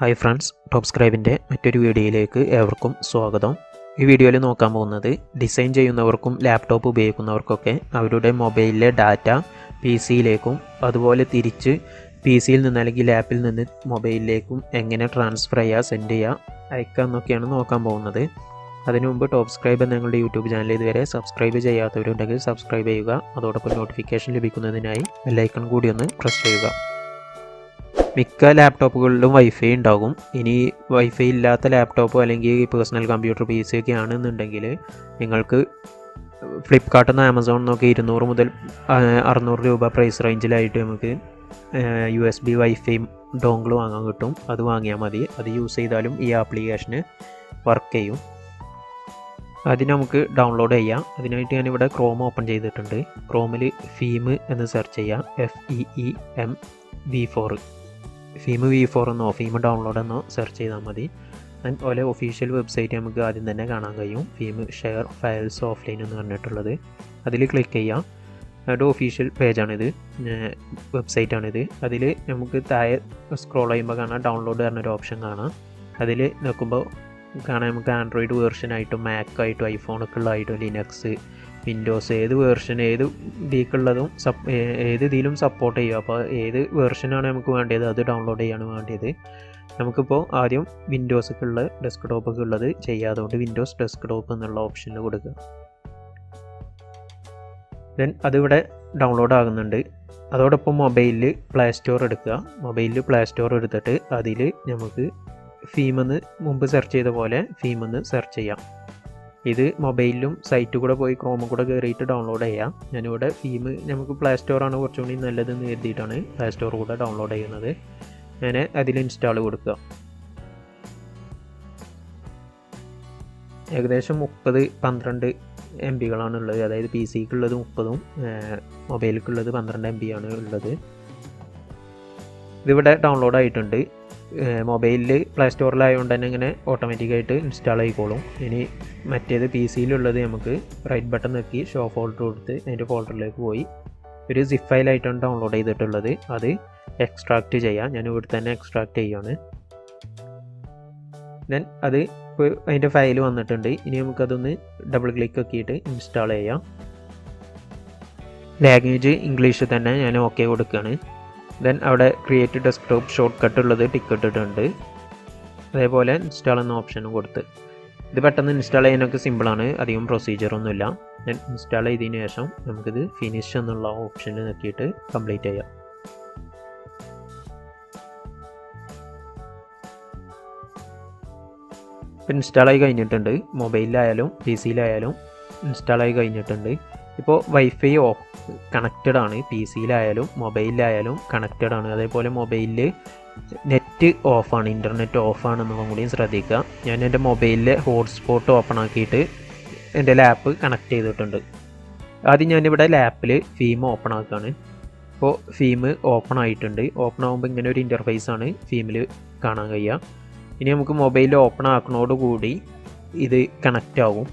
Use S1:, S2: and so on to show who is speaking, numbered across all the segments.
S1: Hi friends, ടോപ്സ്ക്രൈബിൻ്റെ മറ്റൊരു വീഡിയോയിലേക്ക് ഏവർക്കും സ്വാഗതം. ഈ വീഡിയോയിൽ നോക്കാൻ പോകുന്നത് ഡിസൈൻ ചെയ്യുന്നവർക്കും ലാപ്ടോപ്പ് ഉപയോഗിക്കുന്നവർക്കൊക്കെ അവരുടെ മൊബൈലിലെ ഡാറ്റ പി സിയിലേക്കും അതുപോലെ തിരിച്ച് പി സിയിൽ നിന്ന് അല്ലെങ്കിൽ ലാപ്പിൽ നിന്ന് മൊബൈലിലേക്കും എങ്ങനെ ട്രാൻസ്ഫർ ചെയ്യുക, സെൻഡ് ചെയ്യുക, അയക്കുക എന്നൊക്കെയാണ് നോക്കാൻ പോകുന്നത്. അതിനു മുമ്പ് ടോപ്സ്ക്രൈബ് എന്ന ഞങ്ങളുടെ യൂട്യൂബ് ചാനൽ ഇതുവരെ സബ്സ്ക്രൈബ് ചെയ്യാത്തവരുണ്ടെങ്കിൽ സബ്സ്ക്രൈബ് ചെയ്യുക. അതോടൊപ്പം നോട്ടിഫിക്കേഷൻ ലഭിക്കുന്നതിനായി ബെല്ലൈക്കൺ കൂടി ഒന്ന് പ്രസ് ചെയ്യുക. മിക്ക ലാപ്ടോപ്പുകളിലും വൈഫൈ ഉണ്ടാകും. ഇനി വൈഫൈ ഇല്ലാത്ത ലാപ്ടോപ്പോ അല്ലെങ്കിൽ പേഴ്സണൽ കമ്പ്യൂട്ടർ പി സി ഒക്കെ ആണെന്നുണ്ടെങ്കിൽ നിങ്ങൾക്ക് ഫ്ലിപ്കാർട്ടിൽ നിന്ന് ആമസോണിൽ നിന്നൊക്കെ 200 മുതൽ 600 രൂപ പ്രൈസ് റേഞ്ചിലായിട്ട് നമുക്ക് USB വൈഫൈ ഡോങ്കിൾ വാങ്ങാൻ കിട്ടും. അത് വാങ്ങിയാൽ മതി. അത് യൂസ് ചെയ്താലും ഈ ആപ്ലിക്കേഷന് വർക്ക് ചെയ്യും. അതിന് നമുക്ക് ഡൗൺലോഡ് ചെയ്യാം. അതിനായിട്ട് ഞാനിവിടെ ക്രോം ഓപ്പൺ ചെയ്തിട്ടുണ്ട്. ക്രോമിൽ ഫീം എന്ന് സെർച്ച് ചെയ്യാം. FEEM V4 ഫീം V4 എന്നോ ഫീം ഡൗൺലോഡ് എന്നോ സെർച്ച് ചെയ്താൽ മതി. അതുപോലെ ഒഫീഷ്യൽ വെബ്സൈറ്റ് നമുക്ക് ആദ്യം തന്നെ കാണാൻ കഴിയും. ഫീം ഷെയർ ഫയൽസ് ഓഫ്ലൈൻ എന്ന് പറഞ്ഞിട്ടുള്ളത്. അതിൽ ക്ലിക്ക് ചെയ്യാം. അവരുടെ ഒഫീഷ്യൽ പേജാണിത്, വെബ്സൈറ്റാണിത്. അതിൽ നമുക്ക് താഴെ സ്ക്രോൾ ചെയ്യുമ്പോൾ കാണാം ഡൗൺലോഡ് പറഞ്ഞൊരു ഓപ്ഷൻ കാണാം. അതിൽ നോക്കുമ്പോൾ കാണാൻ നമുക്ക് ആൻഡ്രോയിഡ് വേർഷനായിട്ടും മാക്കായിട്ടും ഐഫോണൊക്കെ ഉള്ളതായിട്ടും ലിനക്സ്, വിൻഡോസ് ഏത് വേർഷൻ ഏത് ഇതിക്കുള്ളതും ഏത് ഇതിലും സപ്പോർട്ട് ചെയ്യും. അപ്പോൾ ഏത് വേർഷനാണ് നമുക്ക് വേണ്ടത് അത് ഡൗൺലോഡ് ചെയ്യാണ് വേണ്ടത്. നമുക്കിപ്പോൾ ആദ്യം വിൻഡോസൊക്കെ ഉള്ള ഡെസ്ക്ടോപ്പൊക്കെ ഉള്ളത് ചെയ്യാതുകൊണ്ട് വിൻഡോസ് ഡെസ്ക്ടോപ്പ് എന്നുള്ള ഓപ്ഷനിൽ കൊടുക്കുക. ദെൻ അതിവിടെ ഡൗൺലോഡ് ആകുന്നുണ്ട്. അതോടൊപ്പം മൊബൈലിൽ പ്ലേ സ്റ്റോർ എടുക്കുക. മൊബൈലിൽ പ്ലേ സ്റ്റോർ എടുത്തിട്ട് അതിൽ നമുക്ക് ഫീമെന്ന് മുമ്പ് സെർച്ച് ചെയ്ത പോലെ ഫീമെന്ന് സെർച്ച് ചെയ്യാം. ഇത് മൊബൈലിലും സൈറ്റിൽ കൂടെ പോയി ക്രോമിൽ കൂടെ കയറിയിട്ട് ഡൗൺലോഡ് ചെയ്യാം. ഞാനിവിടെ ഫീം നമുക്ക് പ്ലേ സ്റ്റോറാണ് കുറച്ചുകൂടി നല്ലതെന്ന് കരുതിയിട്ടാണ് പ്ലേ സ്റ്റോർ കൂടെ ഡൗൺലോഡ് ചെയ്യുന്നത്. ഞാൻ അതിൽ ഇൻസ്റ്റാൾ കൊടുക്കുക. ഏകദേശം 30-12 MB ഉള്ളത്. അതായത് പി സിക്കുള്ളത് 30ഉം മൊബൈലിക്കുള്ളത് 12 MB ആണ് ഉള്ളത്. ഇതിവിടെ ഡൗൺലോഡ് ആയിട്ടുണ്ട്. മൊബൈലിൽ പ്ലേ സ്റ്റോറിലായതുകൊണ്ട് തന്നെ ഇങ്ങനെ ഓട്ടോമാറ്റിക്കായിട്ട് ഇൻസ്റ്റാൾ ആയിക്കോളും. ഇനി മറ്റേത് പി സിയിലുള്ളത് നമുക്ക് റൈറ്റ് ബട്ടൺ നോക്കി ഷോ ഫോൾഡർ കൊടുത്ത് അതിൻ്റെ ഫോൾഡറിലേക്ക് പോയി ഒരു സിപ്പ് ഫയലായിട്ടാണ് ഡൗൺലോഡ് ചെയ്തിട്ടുള്ളത്. അത് എക്സ്ട്രാക്റ്റ് ചെയ്യാം. ഞാൻ ഇവിടെ തന്നെ എക്സ്ട്രാക്റ്റ് ചെയ്യുകയാണ്. ദെൻ അത് ഇപ്പോൾ അതിൻ്റെ ഫയൽ വന്നിട്ടുണ്ട്. ഇനി നമുക്കതൊന്ന് ഡബിൾ ക്ലിക്ക് ആക്കിയിട്ട് ഇൻസ്റ്റാൾ ചെയ്യാം. ലാംഗ്വേജ് ഇംഗ്ലീഷിൽ തന്നെ ഞാൻ ഓക്കെ കൊടുക്കുകയാണ്. ദെൻ അവിടെ ക്രിയേറ്റ് ഡെസ്ക്ടോപ്പ് ഷോർട്ട് കട്ട് ഉള്ളത് ടിക്ക് ഇട്ടിട്ടുണ്ട്. അതേപോലെ ഇൻസ്റ്റാൾ എന്ന ഓപ്ഷനും കൊടുത്ത് ഇത് പെട്ടെന്ന് ഇൻസ്റ്റാൾ ചെയ്യാനൊക്കെ സിമ്പിളാണ്, അധികം പ്രൊസീജിയറൊന്നുമില്ല. ഞാൻ ഇൻസ്റ്റാൾ ചെയ്തതിന് ശേഷം നമുക്കിത് ഫിനിഷ് എന്നുള്ള ഓപ്ഷനിൽ നോക്കിയിട്ട് കംപ്ലീറ്റ് ചെയ്യാം. ഇപ്പം ഇൻസ്റ്റാളായി കഴിഞ്ഞിട്ടുണ്ട്. മൊബൈലിലായാലും പി സിയിലായാലും ഇൻസ്റ്റാളായി കഴിഞ്ഞിട്ടുണ്ട്. ഇപ്പോൾ വൈഫൈ കണക്റ്റഡ് ആണ്. പി സിയിലായാലും മൊബൈലിലായാലും കണക്റ്റഡ് ആണ്. അതേപോലെ മൊബൈലിൽ നെറ്റ് ഓഫാണ്, ഇൻ്റർനെറ്റ് ഓഫാണെന്നും കൂടിയും ശ്രദ്ധിക്കുക. ഞാൻ എൻ്റെ മൊബൈലിലെ ഹോട്ട്സ്പോട്ട് ഓപ്പൺ ആക്കിയിട്ട് എൻ്റെ ലാപ്പ് കണക്ട് ചെയ്തിട്ടുണ്ട്. ആദ്യം ഞാനിവിടെ ലാപ്പിൽ ഫീം ഓപ്പൺ ആക്കുകയാണ്. ഇപ്പോൾ ഫീം ഓപ്പൺ ആയിട്ടുണ്ട്. ഓപ്പൺ ആകുമ്പോൾ ഇങ്ങനെ ഒരു ഇൻ്റർഫേസാണ് ഫീമിൽ കാണാൻ കഴിയുക. ഇനി നമുക്ക് മൊബൈൽ ഓപ്പൺ ആക്കുന്നതോടുകൂടി ഇത് കണക്റ്റ് ആവും.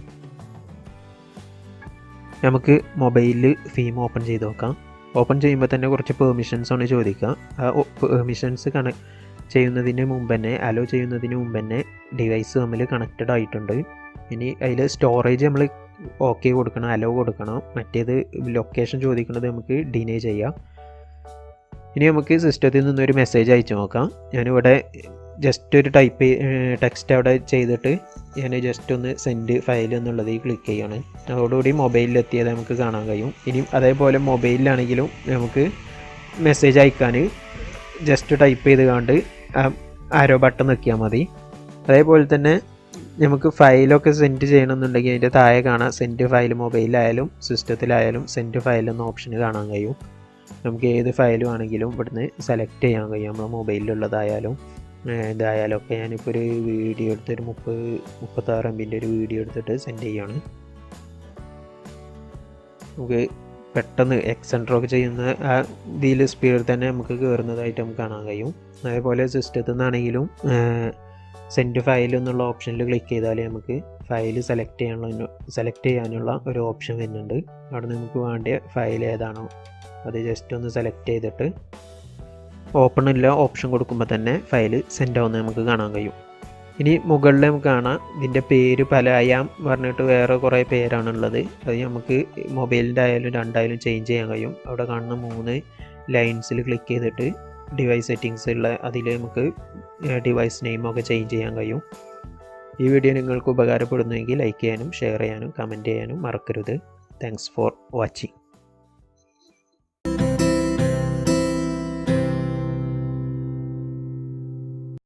S1: നമുക്ക് മൊബൈലിൽ ഫീം ഓപ്പൺ ചെയ്ത് നോക്കാം. ഓപ്പൺ ചെയ്യുമ്പോൾ തന്നെ കുറച്ച് പെർമിഷൻസാണ് ചോദിക്കുക. ആ പെർമിഷൻസ് ചെയ്യുന്നതിന് മുമ്പ് തന്നെ അലോ ചെയ്യുന്നതിന് മുമ്പ് തന്നെ ഡിവൈസ് തമ്മിൽ കണക്റ്റഡ് ആയിട്ടുണ്ട്. ഇനി അതിൽ സ്റ്റോറേജ് നമ്മൾ ഓക്കെ കൊടുക്കണം, അലോ കൊടുക്കണം. മറ്റേത് ലൊക്കേഷൻ ചോദിക്കുന്നത് നമുക്ക് ഡിനേ ചെയ്യാം. ഇനി നമുക്ക് സിസ്റ്റത്തിൽ നിന്നൊരു മെസ്സേജ് അയച്ചു നോക്കാം. ഞാനിവിടെ ജസ്റ്റ് ഒരു ടെക്സ്റ്റ് അവിടെ ചെയ്തിട്ട് ഞാൻ ജസ്റ്റ് ഒന്ന് സെൻഡ് ഫയൽ എന്നുള്ളത് ക്ലിക്ക് ചെയ്യണം. അതോടുകൂടി മൊബൈലിലെത്തിയത് നമുക്ക് കാണാൻ കഴിയും. ഇനി അതേപോലെ മൊബൈലിലാണെങ്കിലും നമുക്ക് മെസ്സേജ് അയക്കാൻ ജസ്റ്റ് ടൈപ്പ് ചെയ്ത് കണ്ട് ആരോ ബട്ടൺ നിൽക്കിയാൽ മതി. അതേപോലെ തന്നെ നമുക്ക് ഫയലൊക്കെ സെൻഡ് ചെയ്യണമെന്നുണ്ടെങ്കിൽ അതിൻ്റെ താഴെ കാണാം സെൻഡ് ഫയൽ. മൊബൈലിലായാലും സിസ്റ്റത്തിലായാലും സെൻഡ് ഫയൽ എന്ന ഓപ്ഷന് കാണാൻ കഴിയും. നമുക്ക് ഏത് ഫയലും ആണെങ്കിലും ഇവിടുന്ന് സെലക്ട് ചെയ്യാൻ കഴിയും. നമ്മുടെ മൊബൈലിലുള്ളതായാലും ഇതായാലും ഒക്കെ. ഞാനിപ്പോൾ ഒരു വീഡിയോ എടുത്തൊരു 36 MB ഒരു വീഡിയോ എടുത്തിട്ട് സെൻഡ് ചെയ്യാണ്. നമുക്ക് പെട്ടെന്ന് എക്സെൻട്രൊക്കെ ചെയ്യുന്ന ആ ഇതിൽ സ്പീഡിൽ തന്നെ നമുക്ക് കയറുന്നതായിട്ട് നമുക്ക് കാണാൻ കഴിയും. അതേപോലെ സിസ്റ്റത്തിൽ നിന്നാണെങ്കിലും സെൻഡ് ഫയൽ എന്നുള്ള ഓപ്ഷനിൽ ക്ലിക്ക് ചെയ്താൽ നമുക്ക് ഫയൽ സെലക്ട് ചെയ്യാനുള്ള ഒരു ഓപ്ഷൻ വരുന്നുണ്ട്. അവിടെ നമുക്ക് വേണ്ട ഫയൽ ഏതാണോ അത് ജസ്റ്റ് ഒന്ന് സെലക്ട് ചെയ്തിട്ട് ഓപ്പൺ ഇല്ല ഓപ്ഷൻ കൊടുക്കുമ്പോൾ തന്നെ ഫയൽ സെൻഡ് ആവുന്നത് നമുക്ക് കാണാൻ കഴിയും. ഇനി മുകളിൽ നമുക്ക് കാണാം ഇതിൻ്റെ പേര് പല അയാം പറഞ്ഞിട്ട് വേറെ കുറേ പേരാണുള്ളത്. അത് നമുക്ക് മൊബൈലിൻ്റെ ആയാലും രണ്ടായാലും ചേഞ്ച് ചെയ്യാൻ കഴിയും. അവിടെ കാണുന്ന 3 ലൈൻസിൽ ക്ലിക്ക് ചെയ്തിട്ട് ഡിവൈസ് സെറ്റിങ്സ് ഉള്ള അതിൽ നമുക്ക് ഡിവൈസ് നെയിമൊക്കെ ചേഞ്ച് ചെയ്യാൻ കഴിയും. ഈ വീഡിയോ നിങ്ങൾക്ക് ഉപകാരപ്പെടുന്നുവെങ്കിൽ ലൈക്ക് ചെയ്യാനും ഷെയർ ചെയ്യാനും കമൻറ്റ് ചെയ്യാനും മറക്കരുത്. Thanks for watching.